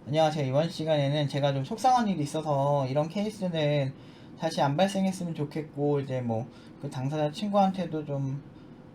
안녕하세요. 이번 시간에는 제가 좀 속상한 일이 있어서 이런 케이스는 다시 안 발생했으면 좋겠고, 이제 뭐, 그 당사자 친구한테도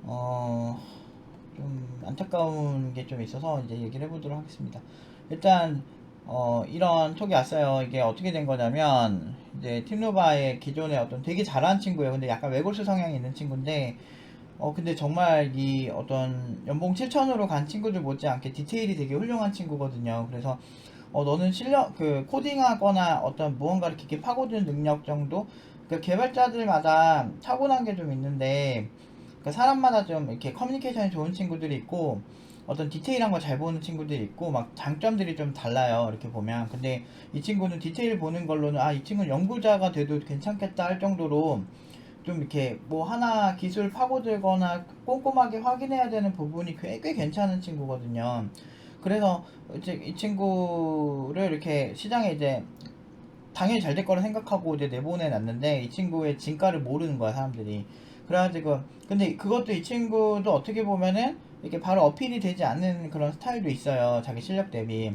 어, 좀 안타까운 게 좀 있어서 이제 얘기를 해보도록 하겠습니다. 일단, 이런 톡이 왔어요. 이게 어떻게 된 거냐면, 이제 팀노바의 기존에 어떤 되게 잘하는 친구예요. 근데 약간 외골수 성향이 있는 친구인데, 근데 정말 이 어떤 연봉 7천으로 간 친구들 못지않게 디테일이 되게 훌륭한 친구거든요. 그래서 너는 실력 그 코딩하거나 어떤 무언가를 깊게 파고드는 능력 정도, 그 개발자들마다 타고난 게 좀 있는데, 그 사람마다 좀 이렇게 커뮤니케이션이 좋은 친구들이 있고 어떤 디테일한 거 잘 보는 친구들이 있고 막 장점들이 좀 달라요, 이렇게 보면. 근데 이 친구는 디테일 보는 걸로는 이 친구는 연구자가 돼도 괜찮겠다 할 정도로 좀 이렇게 뭐 하나 기술 파고들거나 꼼꼼하게 확인해야 되는 부분이 꽤 괜찮은 친구거든요. 그래서 이제 이 친구를 이렇게 시장에 이제 당연히 잘 될 거라 생각하고 이제 내보내 놨는데, 이 친구의 진가를 모르는 거야, 사람들이. 그래가지고, 근데 그것도 이 친구도 어떻게 보면은 이렇게 바로 어필이 되지 않는 그런 스타일도 있어요, 자기 실력 대비.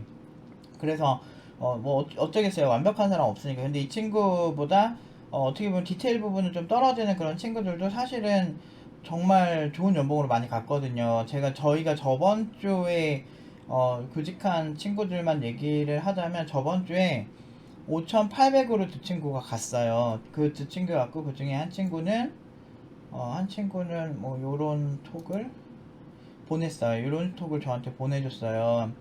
그래서 뭐 어쩌겠어요, 완벽한 사람 없으니까. 근데 이 친구보다 어떻게 보면 디테일 부분은 좀 떨어지는 그런 친구들도 사실은 정말 좋은 연봉으로 많이 갔거든요. 저희가 저번 주에 구직한 친구들만 얘기를 하자면, 저번 주에 5,800으로 두 친구가 갔어요. 그 두 친구 갖고, 그 중에 한 친구는 뭐 요런 톡을 보냈어요. 요런 톡을 저한테 보내줬어요.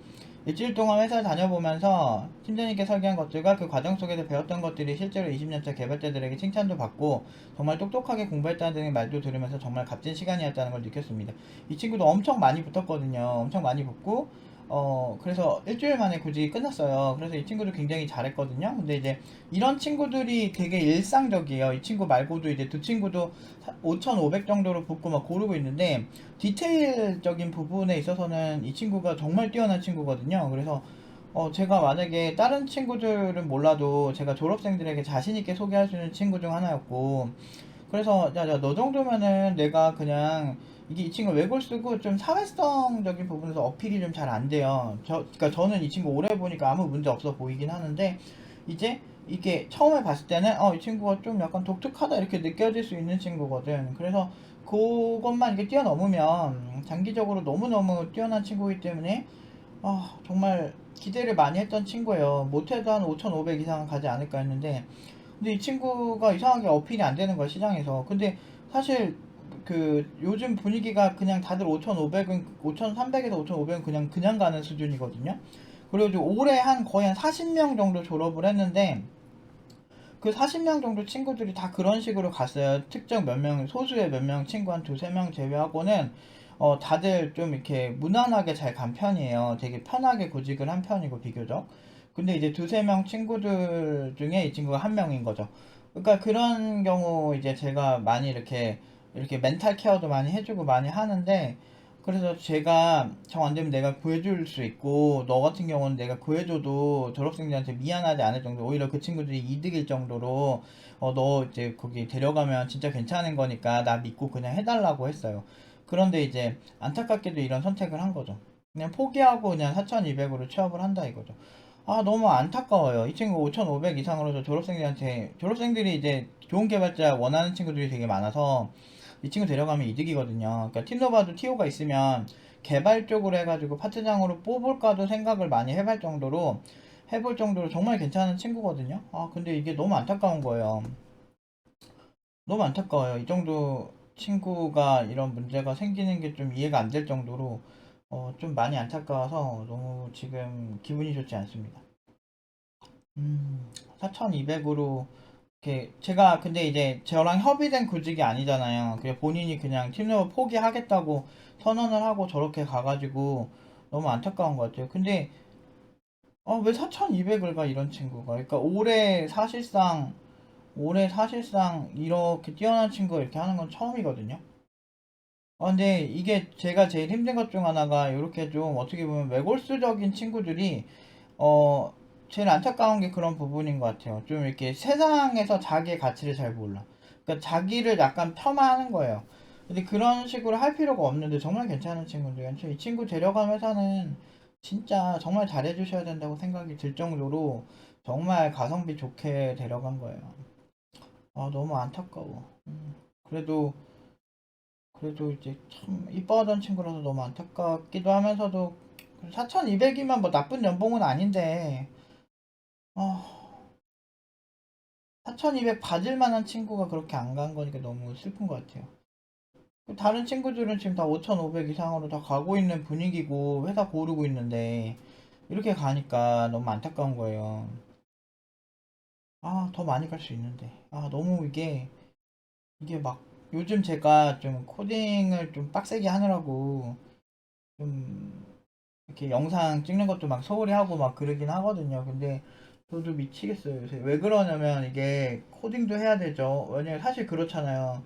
일주일 동안 회사를 다녀보면서 팀장님께 설계한 것들과 그 과정 속에서 배웠던 것들이 실제로 20년차 개발자들에게 칭찬도 받고 정말 똑똑하게 공부했다는 등의 말도 들으면서 정말 값진 시간이었다는 걸 느꼈습니다. 이 친구도 엄청 많이 붙었거든요. 엄청 많이 붙고, 그래서 일주일 만에 굳이 끝났어요. 그래서 이 친구도 굉장히 잘했거든요. 근데 이제 이런 친구들이 되게 일상적이에요. 이 친구 말고도 이제 두 친구도 5,500 정도로 붙고 막 고르고 있는데, 디테일적인 부분에 있어서는 이 친구가 정말 뛰어난 친구거든요. 그래서 제가 만약에 다른 친구들은 몰라도 제가 졸업생들에게 자신있게 소개할 수 있는 친구 중 하나였고, 그래서 야, 너 정도면은 내가 그냥, 이 친구 외골 쓰고 좀 사회성적인 부분에서 어필이 좀 잘 안 돼요. 그러니까 저는 이 친구 오래 보니까 아무 문제 없어 보이긴 하는데, 이제 이게 처음에 봤을 때는 이 친구가 좀 약간 독특하다 이렇게 느껴질 수 있는 친구거든. 그래서 그것만 이렇게 뛰어넘으면 장기적으로 너무너무 뛰어난 친구이기 때문에 정말 기대를 많이 했던 친구예요. 못해도 한 5,500 이상은 가지 않을까 했는데, 근데 이 친구가 이상하게 어필이 안 되는 거야, 시장에서. 근데 사실 그 요즘 분위기가 그냥 다들 5,500은, 5,300에서 5,500은 그냥 가는 수준이거든요. 그리고 올해 거의 한 40명 정도 졸업을 했는데, 그 40명 정도 친구들이 다 그런 식으로 갔어요. 특정 몇 명, 소수의 몇 명 친구 한 두세 명 제외하고는 다들 좀 이렇게 무난하게 잘 간 편이에요. 되게 편하게 구직을 한 편이고, 비교적. 근데 이제 두세 명 친구들 중에 이 친구가 한 명인 거죠. 그러니까 그런 경우 이제 제가 많이 이렇게 멘탈 케어도 많이 해주고 많이 하는데, 그래서 제가 정 안 되면 내가 구해줄 수 있고, 너 같은 경우는 내가 구해줘도 졸업생들한테 미안하지 않을 정도, 오히려 그 친구들이 이득일 정도로 너 이제 거기 데려가면 진짜 괜찮은 거니까 나 믿고 그냥 해달라고 했어요. 그런데 이제 안타깝게도 이런 선택을 한 거죠. 그냥 포기하고 그냥 4,200으로 취업을 한다 이거죠. 너무 안타까워요. 이 친구 5,500 이상으로서 졸업생들이 이제 좋은 개발자 원하는 친구들이 되게 많아서 이 친구 데려가면 이득이거든요. 그러니까 팀노바도 TO가 있으면 개발 쪽으로 해가지고 파트장으로 뽑을까도 생각을 많이 해볼 정도로 정말 괜찮은 친구거든요. 근데 이게 너무 안타까운 거예요. 너무 안타까워요. 이 정도 친구가 이런 문제가 생기는 게 좀 이해가 안 될 정도로 좀 많이 안타까워서 너무 지금 기분이 좋지 않습니다. 4,200으로 이렇게, 제가 근데 이제 저랑 협의된 구직이 아니잖아요. 그냥 본인이 그냥 팀내로 포기하겠다고 선언을 하고 저렇게 가가지고 너무 안타까운 것 같아요. 근데 왜 4,200을 가, 이런 친구가. 그러니까 올해 사실상 이렇게 뛰어난 친구가 이렇게 하는 건 처음이거든요. 근데 이게 제가 제일 힘든 것 중 하나가, 이렇게 좀 어떻게 보면 외골수적인 친구들이 어, 제일 안타까운 게 그런 부분인 것 같아요. 좀 이렇게 세상에서 자기의 가치를 잘 몰라. 그러니까 자기를 약간 폄하하는 거예요. 근데 그런 식으로 할 필요가 없는데, 정말 괜찮은 친구인데, 이 친구 데려간 회사는 진짜 정말 잘해주셔야 된다고 생각이 들 정도로 정말 가성비 좋게 데려간 거예요. 아, 너무 안타까워. 그래도 이제 참 이뻐하던 친구라서 너무 안타깝기도 하면서도 4,200이면 뭐 나쁜 연봉은 아닌데, 아, 4,200 받을 만한 친구가 그렇게 안 간 거니까 너무 슬픈 것 같아요. 다른 친구들은 지금 다 5,500 이상으로 다 가고 있는 분위기고 회사 고르고 있는데 이렇게 가니까 너무 안타까운 거예요. 아, 더 많이 갈 수 있는데. 아, 너무 이게 막 요즘 제가 좀 코딩을 좀 빡세게 하느라고 좀 이렇게 영상 찍는 것도 막 소홀히 하고 막 그러긴 하거든요. 근데 저도 미치겠어요. 요새. 왜 그러냐면 이게 코딩도 해야 되죠. 왜냐면 사실 그렇잖아요.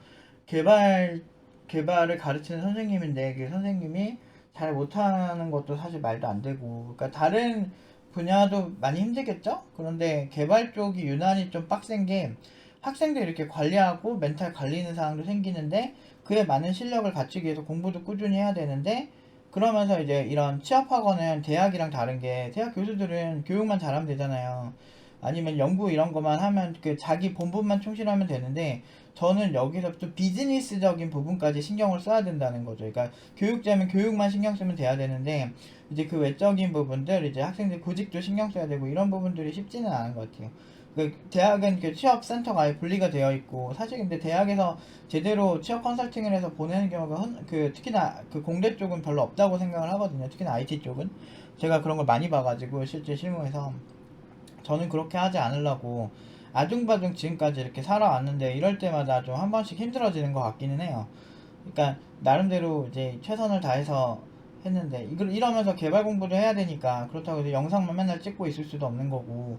개발, 개발을 가르치는 선생님인데 그 선생님이 잘 못하는 것도 사실 말도 안 되고. 그러니까 다른 분야도 많이 힘들겠죠? 그런데 개발 쪽이 유난히 좀 빡센 게 학생들 이렇게 관리하고 멘탈 관리는 상황도 생기는데 그에 맞는 실력을 갖추기 위해서 공부도 꾸준히 해야 되는데 그러면서 이제 이런 취업학원은 대학이랑 다른 게 대학 교수들은 교육만 잘하면 되잖아요. 아니면 연구 이런 것만 하면 그 자기 본분만 충실하면 되는데 저는 여기서부터 비즈니스적인 부분까지 신경을 써야 된다는 거죠. 그러니까 교육자면 교육만 신경 쓰면 돼야 되는데 이제 그 외적인 부분들 이제 학생들 구직도 신경 써야 되고 이런 부분들이 쉽지는 않은 것 같아요. 그 대학은 그 취업 센터가 아예 분리가 되어 있고 사실 근데 대학에서 제대로 취업 컨설팅을 해서 보내는 경우가 그 특히나 그 공대 쪽은 별로 없다고 생각을 하거든요. 특히나 IT 쪽은 제가 그런 걸 많이 봐가지고 실제 실무에서 저는 그렇게 하지 않으려고 아둥바둥 지금까지 이렇게 살아왔는데 이럴 때마다 좀 한 번씩 힘들어지는 것 같기는 해요. 그러니까 나름대로 이제 최선을 다해서 했는데 이걸 이러면서 개발 공부도 해야 되니까 그렇다고 해서 영상만 맨날 찍고 있을 수도 없는 거고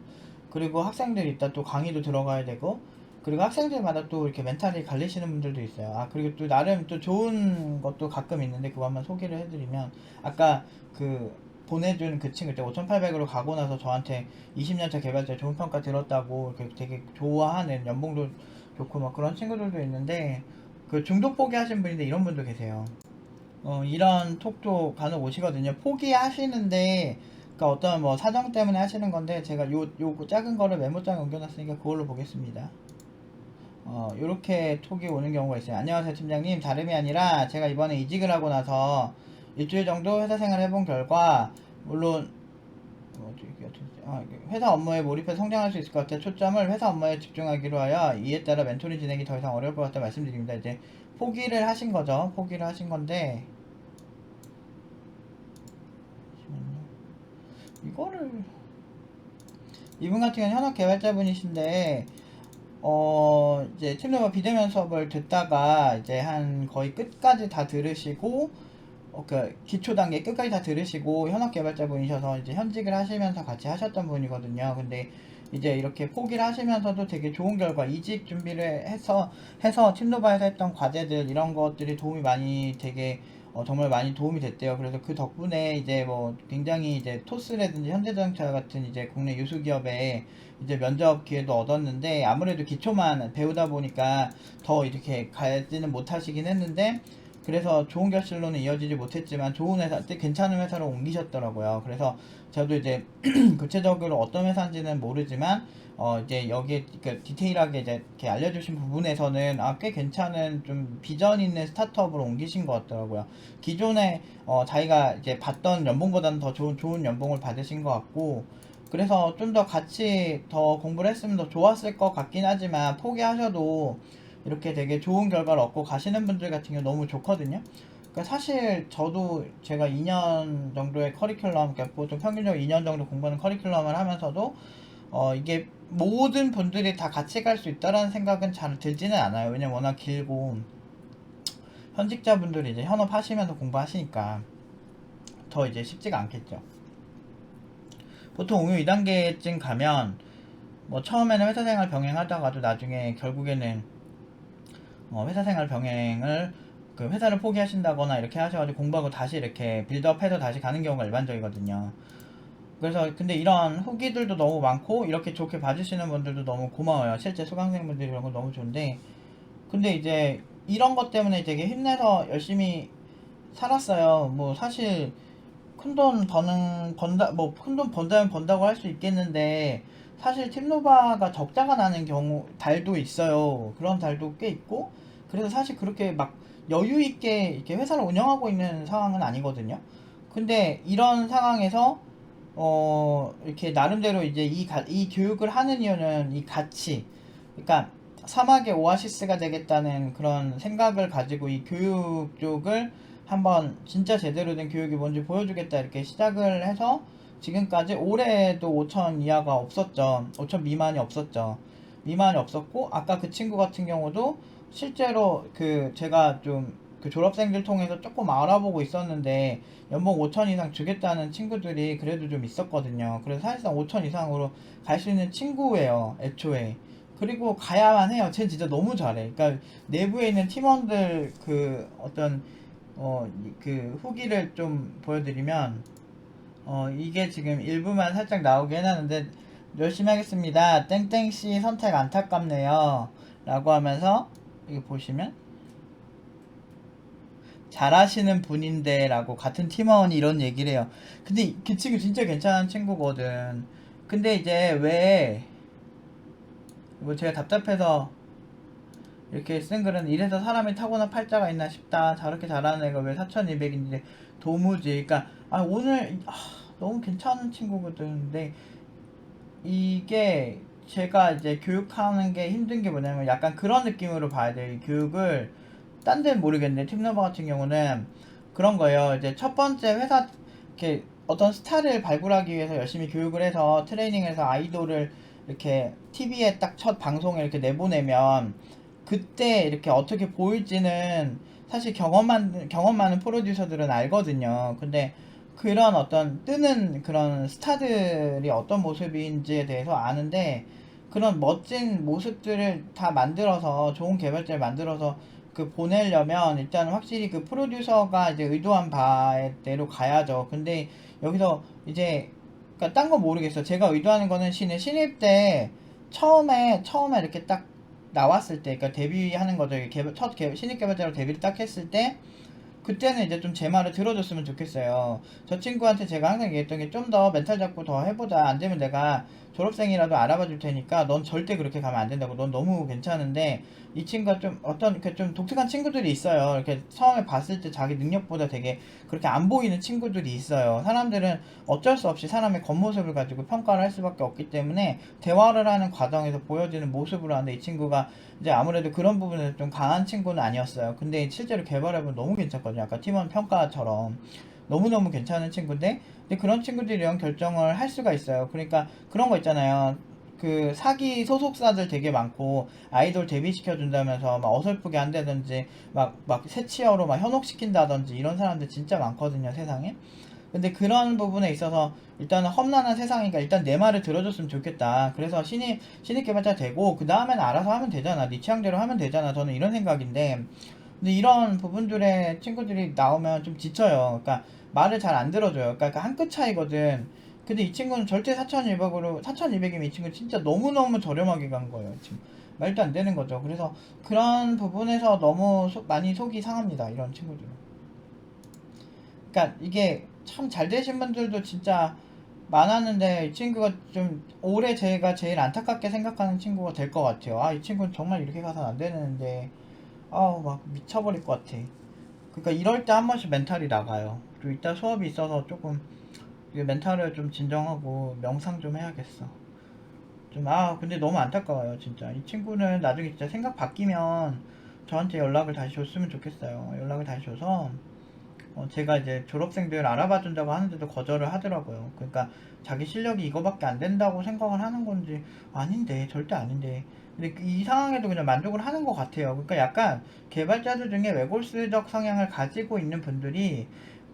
그리고 학생들이 있다 또 강의도 들어가야 되고 그리고 학생들마다 또 이렇게 멘탈이 갈리시는 분들도 있어요. 아 그리고 또 나름 또 좋은 것도 가끔 있는데 그거 한번 소개를 해드리면 아까 그 보내준 그 친구 때 5,800으로 가고 나서 저한테 20년차 개발자 좋은 평가 들었다고 이렇게 되게 좋아하는 연봉도 좋고 막 그런 친구들도 있는데 그 중도 포기하신 분인데 이런 분도 계세요. 이런 톡도 간혹 오시거든요. 포기하시는데, 그러니까 어떤 뭐 사정 때문에 하시는 건데, 제가 요 작은 거를 메모장에 옮겨놨으니까 그걸로 보겠습니다. 요렇게 톡이 오는 경우가 있어요. 안녕하세요, 팀장님. 다름이 아니라 제가 이번에 이직을 하고 나서 일주일 정도 회사 생활 해본 결과, 물론, 회사 업무에 몰입해 성장할 수 있을 것 같아 초점을 회사 업무에 집중하기로 하여 이에 따라 멘토링 진행이 더 이상 어려울 것 같다 말씀드립니다. 이제 포기를 하신 거죠. 포기를 하신 건데, 잠시만요. 이거를 이분 같은 경우는 현업 개발자분이신데 이제 팀레버 비대면 수업을 듣다가 이제 한 거의 끝까지 다 들으시고 그 기초 단계 끝까지 다 들으시고 현업 개발자분이셔서 이제 현직을 하시면서 같이 하셨던 분이거든요. 근데 이제 이렇게 포기를 하시면서도 되게 좋은 결과 이직 준비를 해서 팀노바에서 했던 과제들 이런 것들이 도움이 많이 되게 정말 많이 도움이 됐대요. 그래서 그 덕분에 이제 뭐 굉장히 이제 토스라든지 현대자동차 같은 이제 국내 유수 기업에 이제 면접 기회도 얻었는데 아무래도 기초만 배우다 보니까 더 이렇게 가지는 못하시긴 했는데 그래서 좋은 결실로는 이어지지 못했지만 좋은 회사, 괜찮은 회사로 옮기셨더라고요. 그래서 저도 이제 구체적으로 어떤 회사인지는 모르지만 이제 여기에 그 디테일하게 이제 이렇게 알려주신 부분에서는 꽤 괜찮은 좀 비전 있는 스타트업으로 옮기신 것 같더라고요. 기존에 자기가 이제 받던 연봉보다는 더 좋은 연봉을 받으신 것 같고 그래서 좀 더 같이 더 공부를 했으면 더 좋았을 것 같긴 하지만 포기하셔도 이렇게 되게 좋은 결과를 얻고 가시는 분들 같은 경우 너무 좋거든요. 그러니까 사실 저도 제가 2년 정도의 커리큘럼, 그러니까 보통 평균적으로 2년 정도 공부하는 커리큘럼을 하면서도 이게 모든 분들이 다 같이 갈 수 있다라는 생각은 잘 들지는 않아요. 왜냐면 워낙 길고 현직자분들이 이제 현업 하시면서 공부하시니까 더 이제 쉽지가 않겠죠. 보통 응용 2단계쯤 가면 뭐 처음에는 회사 생활 병행하다가도 나중에 결국에는 회사 생활 병행을 그 회사를 포기하신다거나 이렇게 하셔가지고 공부하고 다시 이렇게 빌드업해서 다시 가는 경우가 일반적이거든요. 그래서 근데 이런 후기들도 너무 많고 이렇게 좋게 봐주시는 분들도 너무 고마워요. 실제 수강생분들이 이런 거 너무 좋은데 근데 이제 이런 것 때문에 되게 힘내서 열심히 살았어요. 뭐 사실 큰 돈 번다, 뭐, 큰 돈 번다면 번다고 할 수 있겠는데, 사실 팀노바가 적자가 나는 경우, 달도 있어요. 그런 달도 꽤 있고, 그래서 사실 그렇게 막 여유있게 이렇게 회사를 운영하고 있는 상황은 아니거든요. 근데 이런 상황에서, 이렇게 나름대로 이제 이 교육을 하는 이유는 이 가치, 그러니까 사막의 오아시스가 되겠다는 그런 생각을 가지고 이 교육 쪽을 한번 진짜 제대로 된 교육이 뭔지 보여주겠다 이렇게 시작을 해서 지금까지 올해도 5천 이하가 없었죠. 5천 미만이 없었죠. 미만이 없었고 아까 그 친구 같은 경우도 실제로 그 제가 좀 그 졸업생들 통해서 조금 알아보고 있었는데 연봉 5천 이상 주겠다는 친구들이 그래도 좀 있었거든요. 그래서 사실상 5천 이상으로 갈 수 있는 친구예요. 애초에. 그리고 가야만 해요. 쟤 진짜 너무 잘해. 그러니까 내부에 있는 팀원들 그 어떤 그 후기를 좀 보여드리면 이게 지금 일부만 살짝 나오게 해놨는데 열심히 하겠습니다. 땡땡씨 선택 안타깝네요. 라고 하면서 이거 보시면 잘하시는 분인데 라고 같은 팀원이 이런 얘기를 해요. 근데 그 친구 진짜 괜찮은 친구거든. 근데 이제 왜 뭐 제가 답답해서 이렇게 쓴 글은 이래서 사람이 타고난 팔자가 있나 싶다. 저렇게 잘하는 애가 왜 4200인데 도무지. 그러니까 오늘 너무 괜찮은 친구거든. 근데 이게 제가 이제 교육하는 게 힘든 게 뭐냐면 약간 그런 느낌으로 봐야 돼요. 이 교육을 딴 데는 모르겠는데 팀너버 같은 경우는 그런 거예요. 이제 첫 번째 회사 이렇게 어떤 스타를 발굴하기 위해서 열심히 교육을 해서 트레이닝해서 아이돌을 이렇게 TV에 딱 첫 방송에 이렇게 내보내면 그때 이렇게 어떻게 보일지는 사실 경험 많은 프로듀서들은 알거든요. 근데 그런 어떤 뜨는 그런 스타들이 어떤 모습인지에 대해서 아는데 그런 멋진 모습들을 다 만들어서 좋은 개발자를 만들어서 그 보내려면 일단 확실히 그 프로듀서가 이제 의도한 바대로 가야죠. 근데 여기서 이제 그러니까 딴 건 모르겠어. 제가 의도하는 거는 신입 때 처음에 이렇게 딱 나왔을 때, 그러니까 데뷔하는 거죠. 신입 개발자로 데뷔를 딱 했을 때 그때는 이제 좀 제 말을 들어줬으면 좋겠어요. 저 친구한테 제가 항상 얘기했던 게 좀 더 멘탈 잡고 더 해보자. 안 되면 내가 졸업생이라도 알아봐 줄 테니까 넌 절대 그렇게 가면 안 된다고. 넌 너무 괜찮은데 이 친구가 좀 어떤 이렇게 좀 독특한 친구들이 있어요. 이렇게 처음에 봤을 때 자기 능력보다 되게 그렇게 안 보이는 친구들이 있어요. 사람들은 어쩔 수 없이 사람의 겉모습을 가지고 평가를 할 수밖에 없기 때문에 대화를 하는 과정에서 보여지는 모습으로 하는데 이 친구가 이제 아무래도 그런 부분에서 좀 강한 친구는 아니었어요. 근데 실제로 개발해보면 너무 괜찮거든요. 아까 팀원 평가처럼 너무너무 괜찮은 친구인데 근데 그런 친구들이랑 결정을 할 수가 있어요. 그러니까 그런 거 있잖아요. 그 사기 소속사들 되게 많고 아이돌 데뷔시켜 준다면서 막 어설프게 한다든지 막 새치어로 막 현혹시킨다든지 이런 사람들 진짜 많거든요, 세상에. 근데 그런 부분에 있어서 일단은 험난한 세상이니까 일단 내 말을 들어줬으면 좋겠다. 그래서 신입 개발자 되고 그 다음엔 알아서 하면 되잖아. 네 취향대로 하면 되잖아. 저는 이런 생각인데 근데 이런 부분들의 친구들이 나오면 좀 지쳐요. 그러니까 말을 잘 안 들어줘요. 그러니까 한 끗 차이거든. 근데 이 친구는 절대 4,200이면 이 친구 진짜 너무너무 저렴하게 간 거예요. 지금 말도 안 되는 거죠. 그래서 그런 부분에서 너무 많이 속이 상합니다. 이런 친구들은. 그러니까 이게 참 잘 되신 분들도 진짜 많았는데 이 친구가 좀 올해 제가 제일 안타깝게 생각하는 친구가 될 것 같아요. 이 친구는 정말 이렇게 가선 안 되는데 막 미쳐버릴 것 같아. 그러니까 이럴 때 한 번씩 멘탈이 나가요. 그리고 이따 수업이 있어서 조금 멘탈을 좀 진정하고 명상 좀 해야겠어. 근데 너무 안타까워요, 진짜. 이 친구는 나중에 진짜 생각 바뀌면 저한테 연락을 다시 줬으면 좋겠어요. 연락을 다시 줘서 제가 이제 졸업생들 알아봐 준다고 하는데도 거절을 하더라고요. 그러니까 자기 실력이 이거밖에 안 된다고 생각을 하는 건지 아닌데 절대 아닌데 근데 이 상황에도 그냥 만족을 하는 것 같아요. 그러니까 약간 개발자들 중에 외골수적 성향을 가지고 있는 분들이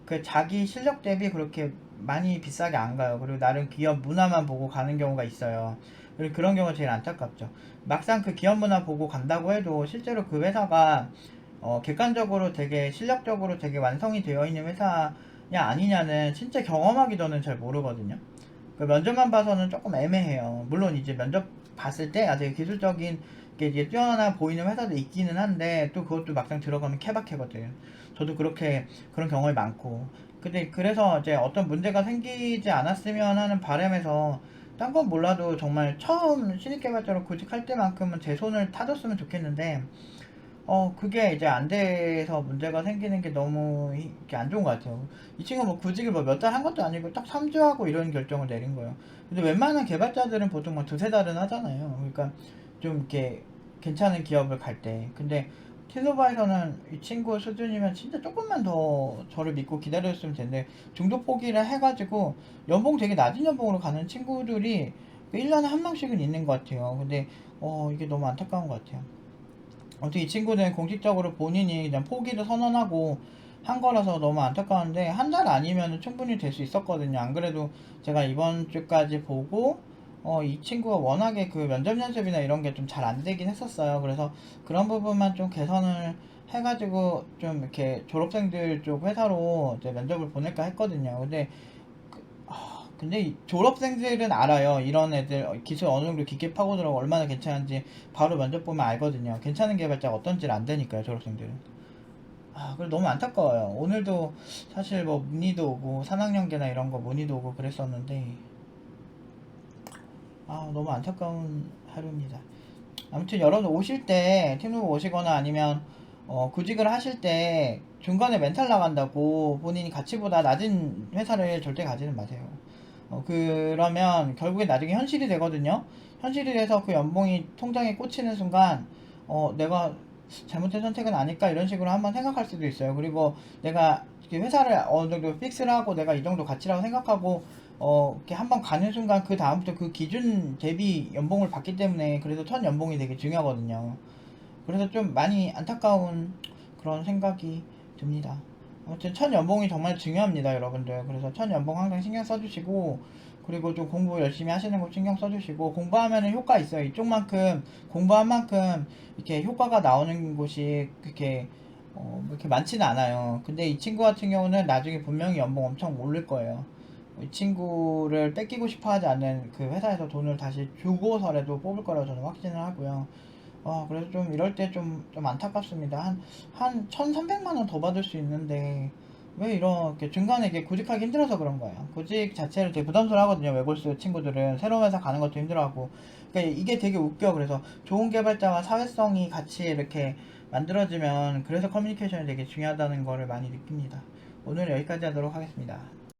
그 자기 실력 대비 그렇게 많이 비싸게 안 가요. 그리고 나름 기업 문화만 보고 가는 경우가 있어요. 그리고 그런 경우가 제일 안타깝죠. 막상 그 기업 문화 보고 간다고 해도 실제로 그 회사가 객관적으로 되게 실력적으로 되게 완성이 되어 있는 회사냐 아니냐는 진짜 경험하기 전엔 잘 모르거든요. 그 면접만 봐서는 조금 애매해요. 물론 이제 면접 봤을 때 아직 기술적인 게 이제 뛰어나 보이는 회사도 있기는 한데 또 그것도 막상 들어가면 케바케거든. 저도 그렇게 그런 경험이 많고 근데 그래서 이제 어떤 문제가 생기지 않았으면 하는 바람에서 딴 건 몰라도 정말 처음 신입 개발자로 구직할 때만큼은 제 손을 타줬으면 좋겠는데 그게 이제 안 돼서 문제가 생기는 게 너무 이게 안 좋은 것 같아요. 이 친구 뭐 구직을 뭐 몇 달 한 것도 아니고 딱 3주 하고 이런 결정을 내린 거예요. 근데 웬만한 개발자들은 보통 막 두세 달은 하잖아요. 그러니까 좀 이렇게 괜찮은 기업을 갈 때. 근데 틸로바에서는 이 친구 수준이면 진짜 조금만 더 저를 믿고 기다렸으면 텐데 중도 포기를 해가지고 연봉 되게 낮은 연봉으로 가는 친구들이 1년에 한 명씩은 있는 것 같아요. 근데 이게 너무 안타까운 것 같아요. 아무튼 이 친구는 공식적으로 본인이 그냥 포기를 선언하고 한 거라서 너무 안타까운데 한 달 아니면 충분히 될 수 있었거든요. 안 그래도 제가 이번 주까지 보고 이 친구가 워낙에 그 면접 연습이나 이런 게 좀 잘 안 되긴 했었어요. 그래서 그런 부분만 좀 개선을 해가지고 좀 이렇게 졸업생들 쪽 회사로 이제 면접을 보낼까 했거든요. 근데 이 졸업생들은 알아요. 이런 애들 기술 어느 정도 깊게 파고들어 얼마나 괜찮은지 바로 면접 보면 알거든요. 괜찮은 개발자가 어떤지를 안다니까요, 졸업생들은. 그래 너무 안타까워요. 오늘도 사실 뭐 문의도 오고 산학연계나 이런 거 문의도 오고 그랬었는데 너무 안타까운 하루입니다. 아무튼 여러분 오실 때 팀루브 오시거나 아니면 구직을 하실 때 중간에 멘탈 나간다고 본인이 가치보다 낮은 회사를 절대 가지는 마세요. 그러면 결국에 나중에 현실이 되거든요. 현실이 돼서 그 연봉이 통장에 꽂히는 순간 내가 잘못된 선택은 아닐까 이런 식으로 한번 생각할 수도 있어요. 그리고 내가 회사를 어느 정도 픽스를 하고 내가 이 정도 가치라고 생각하고 이렇게 한번 가는 순간 그 다음부터 그 기준 대비 연봉을 받기 때문에 그래서 첫 연봉이 되게 중요하거든요. 그래서 좀 많이 안타까운 그런 생각이 듭니다. 아무튼 첫 연봉이 정말 중요합니다, 여러분들. 그래서 첫 연봉 항상 신경 써주시고, 그리고 좀 공부 열심히 하시는 거 신경 써주시고, 공부하면은 효과 있어요. 이쪽만큼, 공부한 만큼, 이렇게 효과가 나오는 곳이 그렇게, 이렇게 많지는 않아요. 근데 이 친구 같은 경우는 나중에 분명히 연봉 엄청 오를 거예요. 이 친구를 뺏기고 싶어 하지 않는 그 회사에서 돈을 다시 주고서라도 뽑을 거라고 저는 확신을 하고요. 그래서 좀 이럴 때 좀 안타깝습니다. 한 1,300만 원 더 받을 수 있는데, 왜 이렇게 중간에 이게 구직하기 힘들어서 그런 거예요. 구직 자체를 되게 부담스러워 하거든요. 외골수 친구들은. 새로운 회사 가는 것도 힘들어하고. 그러니까 이게 되게 웃겨. 그래서 좋은 개발자와 사회성이 같이 이렇게 만들어지면, 그래서 커뮤니케이션이 되게 중요하다는 거를 많이 느낍니다. 오늘 여기까지 하도록 하겠습니다.